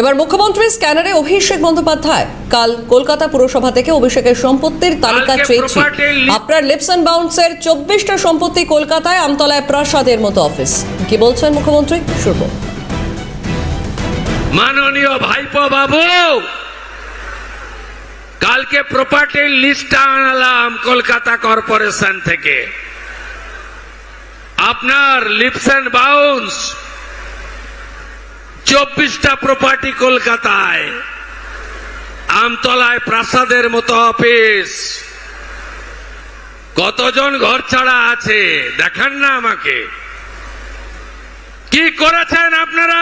এবার মুখ্যমন্ত্রী স্ক্যানারে অভিষেক বন্দ্যোপাধ্যায় কাল কলকাতা পুরসভা থেকে অভিষেকের সম্পত্তির তালিকা চেয়েছি। আপনার লিপস অ্যান্ড বাউন্সের 24টা সম্পত্তি কলকাতায়, আমতলায় প্রাসাদের মতো অফিস। কি বলছেন মুখ্যমন্ত্রী? শুনবো। মাননীয় ভাইপো বাবু, কালকে প্রপার্টির লিস্ট আনলাম কলকাতা কর্পোরেশন থেকে। আপনার লিপস অ্যান্ড বাউন্স 24টা প্রপার্টি কলকাতায়, আমতলায় প্রাসাদের মতো অফিস। কতজন ঘর ছাড়া আছে দেখান না আমাকে। কি করেছেন আপনারা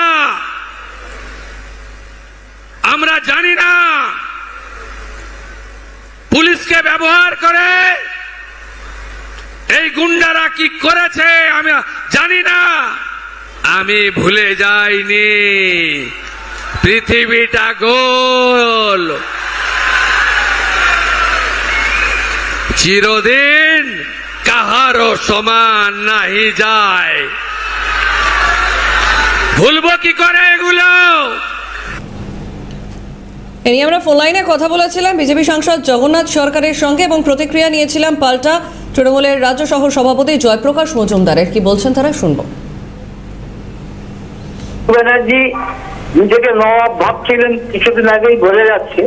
আমরা জানি না। পুলিশকে ব্যবহার করে এই গুন্ডারা কি করেছে আমি জানি না। আমি ভুলে যাইনি, পৃথিবীটা গোল, চিরদিন কাহারও সমান নাহি যায়। ভুলবো কি করে এগুলো? এ নিয়ে আমরা ফোন লাইনে কথা বলেছিলাম বিজেপি সাংসদ জগন্নাথ সরকারের সঙ্গে এবং প্রতিক্রিয়া নিয়েছিলাম পাল্টা তৃণমূলের রাজ্য সহ সভাপতি জয়প্রকাশ মজুমদারের। কি বলছেন তারা, শুনবো। ব্যানার্জি নিজেকে নবাব ভাবছিলেন, কিছুদিন আগেই বলে যাচ্ছে।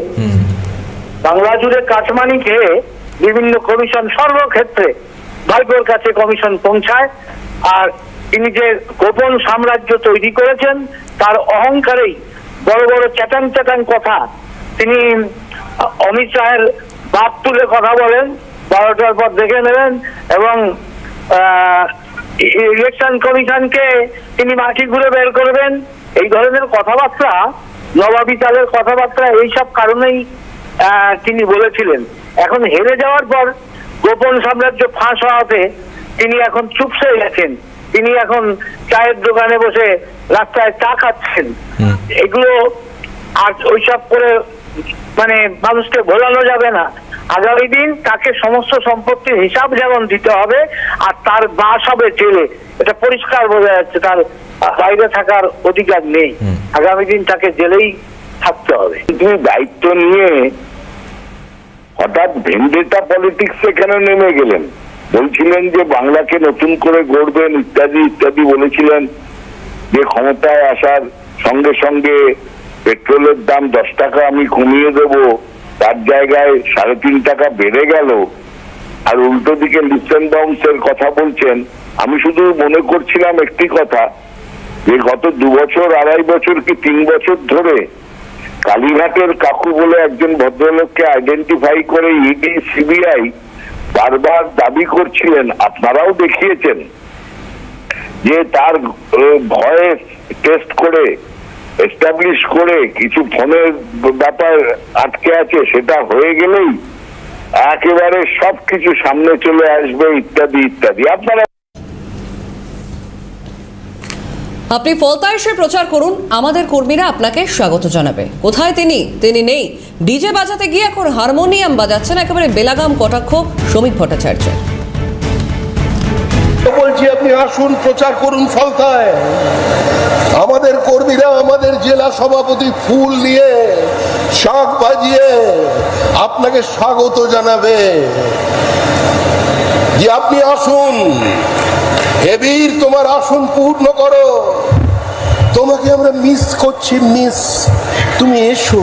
বাংলা জুড়ে কাটমানি খেয়ে বিভিন্ন কমিশন, সর্বক্ষেত্রে ভাইপোর কাছে কমিশন পৌঁছায়। আর তিনি যে গোপন সাম্রাজ্য তৈরি করেছেন তার অহংকারেই বড় বড় চ্যাটাং চ্যাটাং কথা তিনি অমিত শাহের বাপ তুলে কথা বলেন। 12টার পর দেখে নেবেন। এবং ইলেকশন কমিশনকে তিনি মাটি ঘুরে বের করবেন। এই ধরনের কথাবার্তা, নবাবী চালের কথাবার্তা, এইসব কারণেই তিনি বলেছিলেন। এখন হেরে যাওয়ার পর গোপন সাম্রাজ্য ফাঁস হওয়াতে তিনি এখন চুপসে গেছেন। তিনি এখন চায়ের দোকানে বসে রাস্তায় চা খাচ্ছেন। এগুলো আর ওইসব করে মানে মানুষকে ভোলানো যাবে না। আগামী দিন তাকে সমস্ত সম্পত্তির হিসাব যেমন দিতে হবে, আর তার বাস হবে জেলে, এটা পরিষ্কার বোঝা যাচ্ছে। তার বাইরে থাকার অধিকার নেই। আগামী দিন তাকে জেলেই থাকতে হবে। তিনি দায়িত্ব নিয়ে হঠাৎ ভেন্ডেটা পলিটিক্সে কেন নেমে গেলেন? বলছিলেন যে বাংলাকে নতুন করে গড়বেন ইত্যাদি ইত্যাদি বলেছিলেন। যে ক্ষমতায় আসার সঙ্গে সঙ্গে পেট্রোলের দাম 10 টাকা আমি কমিয়ে দেব, তার জায়গায় 3.5 টাকা বেড়ে গেল। আর উল্টো দিকে লিপস অ্যান্ড বাউন্সের কথা বলছেন। আমি শুধু মনে করছিলাম একটি কথা, যে গত 2 বছর 2.5 বছর কি 3 বছর ধরে কালীঘাটের কাকু বলে একজন ভদ্রলোককে আইডেন্টিফাই করে ইডি সিবিআই বারবার দাবি করছিলেন, আপনারাও দেখিয়েছেন, যে তার ভয়েস টেস্ট করে এস্টাবলিশ করে কিছু ফোনের ব্যাপার আটকে আছে, সেটা হয়ে গেলেই একেবারে সবকিছু সামনে চলে আসবে ইত্যাদি ইত্যাদি। আপনারা আপনি ফলতা এসে প্রচার করুন, আমাদের কর্মীরা আপনাকে স্বাগত জানাবে। কোথায় তিনি নেই। ডিজে বাজাতে গিয়ে এখন হারমোনিয়াম বাজাচ্ছেন, একেবারে বেলাগাম কটাক্ষ শ্রমিক ভট্টাচার্য। বলছি আপনি আসুন, প্রচার করুন ফলতায়। আমাদের কর্মীরা আমাদের জেলা সভাপতি ফুল নিয়ে শাঁখ বাজিয়ে আপনাকে স্বাগত জানাবে। যে আপনি আসুন, হেবির তোমার আসন পূর্ণ করো, তোমাকে আমরা মিস করছি মিস, তুমি এসো।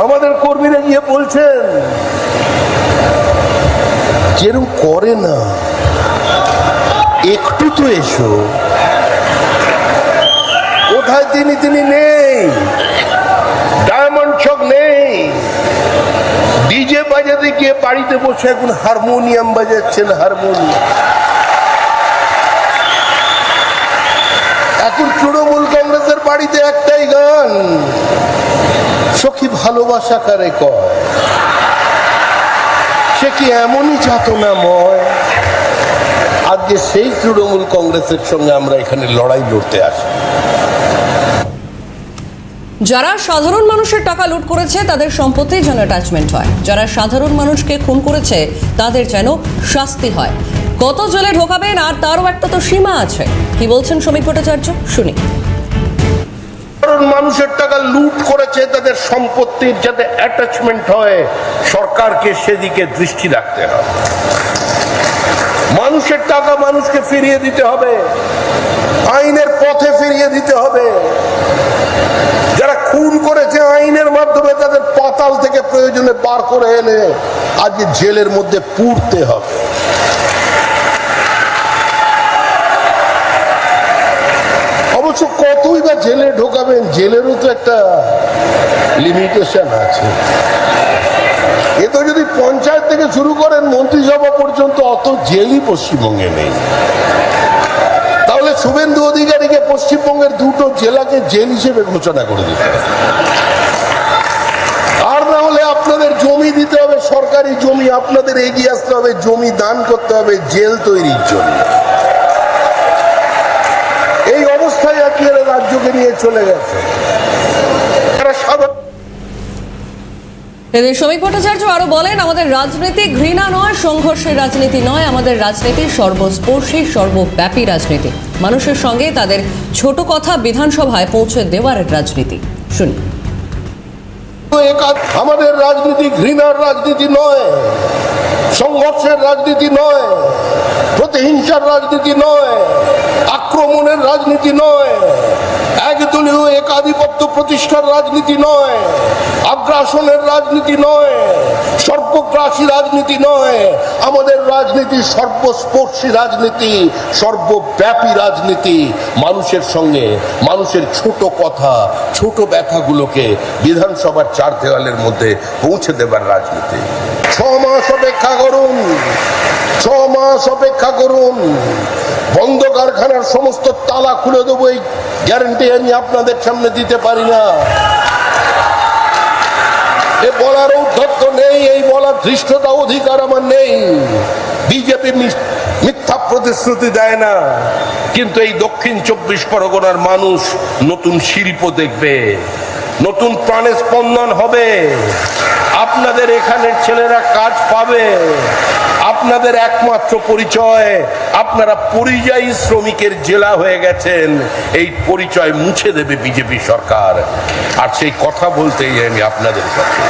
আমাদের কর্মীরা গিয়ে বলছেন যেরকম করে না, একটু তো এসো। কোথায় তিনি নেই, ডায়মন্ড চক নেই। ডিজে বাজাতে গিয়ে বাড়িতে বসে এখন হারমোনিয়াম বাজাচ্ছেন, হারমোনিয়াম। এখন তৃণমূল কংগ্রেসের বাড়িতে একটাই গান, সখী ভালোবাসা কারে কয়। সে কি এমনই যাতনাময়? আজকে সেই তৃণমূল কংগ্রেসের সঙ্গে আমরা এখানে লড়াই লড়তে আসি। যারা সাধারণ মানুষের টাকা লুট করেছে তাদের সম্পত্তি যেন অ্যাটাচমেন্ট হয়, যারা সাধারণ মানুষকে খুন করেছে তাদের যেন শাস্তি হয়। কত জেলে ঢোকাবেন, আর তারও একটা তো সীমা আছে। কি বলছেন শ্রমিক ভট্টাচার্য, শুনি। কারণ মানুষের টাকা লুট করেছে, তাদের সম্পত্তির যাতে অ্যাটাচমেন্ট হয়, সরকারকে সেদিকে দৃষ্টি রাখতে হবে। মানুষের টাকা মানুষকে ফিরিয়ে দিতে হবে, আইনের পথে ফিরিয়ে দিতে হবে। যারা খুন করেছে আইনের মাধ্যমে তাদের পাতাল থেকে প্রয়োজনে বার করে এনে আজকে জেলের মধ্যে পুড়তে হবে। অবশ্য কতই বা জেলে ঢোকাবেন, জেলেরও তো একটা লিমিটেশন আছে। এ তো যদি পঞ্চায়েত থেকে শুরু করেন মন্ত্রিসভা পর্যন্ত অত জেলই পশ্চিমবঙ্গে নেই। তাহলে শুভেন্দু অধিকারীকে পশ্চিমবঙ্গের দুটো জেলাকে জেল হিসেবে ঘোষণা করে দিতে হবে। আর না হলে আপনাদের জমি দিতে হবে, সরকারি জমি আপনাদের এগিয়ে আসতে হবে, জমি দান করতে হবে জেল তৈরির জন্য। এই অবস্থায় আজকে রাজ্যকে নিয়ে চলে গেছে। এদের শ্রমিক ভট্টাচার্য আরো বলেন, আমাদের রাজনীতি ঘৃণা নয়, সংঘর্ষের রাজনীতি নয়, আমাদের রাজনীতি সর্বস্পর্শী, সর্বব্যাপী রাজনীতি। মানুষের সঙ্গে তাদের ছোট কথা বিধানসভায় পৌঁছে দেওয়ার রাজনীতি। শুনি। আমাদের রাজনীতি ঘৃণার রাজনীতি নয়, সংঘর্ষের রাজনীতি নয়, প্রতিহিংসার রাজনীতি নয়, আক্রমণের রাজনীতি নয়, একদলীয় একাধিপত্য প্রতিষ্ঠার রাজনীতি নয়, আগ্রাসনের রাজনীতি নয়, সর্বগ্রাসী রাজনীতি নয়। আমাদের রাজনীতি সর্বস্পর্শী রাজনীতি, সর্বব্যাপী রাজনীতি। মানুষের সঙ্গে মানুষের ছোট কথা, ছোট ব্যথাগুলোকে বিধানসভার চার দেওয়ালের মধ্যে পৌঁছে দেবার রাজনীতি। 6 মাস অপেক্ষা করুন, 6 মাস অপেক্ষা করুন। বন্ধ কারখানার সমস্ত তালা খুলে দেবো, এই গ্যারান্টি আমি আপনাদের সামনে দিতে পারি না। এ বলার ঔদ্ধত্য নেই, এই বলার ধৃষ্টতা অধিকার আমার নেই। বিজেপি মিথ্যা প্রতিশ্রুতি দেয় না, কিন্তু এই দক্ষিণ 24 পরগনার মানুষ নতুন শিল্প দেখবে, নতুন প্রাণে স্পন্দন হবে। আপনাদের এখানের ছেলেরা কাজ পাবে। আপনাদের একমাত্র পরিচয়, আপনারা পরিযায়ী শ্রমিকের জেলা হয়ে গেছেন, এই পরিচয় মুছে দেবে বিজেপি সরকার। আর সেই কথা বলতেই আমি আপনাদের কাছে